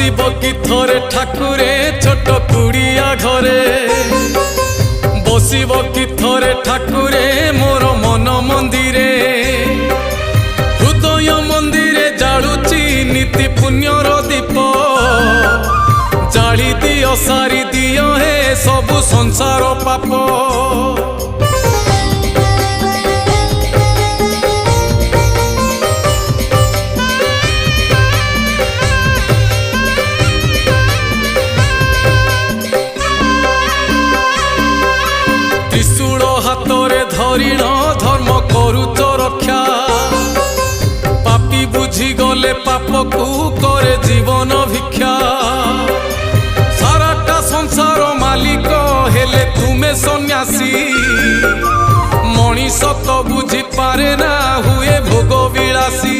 आसीब कि थरे ठाकुरे छोट कुड़िया घरे बसिब कि थरे ठाकुरे मोर मन मंदिरे हृदय मंदिरे जालुची नीति पुण्यर दीप जाली दियो सारी दियो हे सबु संसार पाप त्रिशूल हाथरे धरिण धर्म करुच रक्षा पापी बुझी गले पाप को करे जीवन भिक्षा साराटा संसार मालिक हेले तुमे सन्यासी मनीष तो बुझी पारे ना हुए भोग विलासी।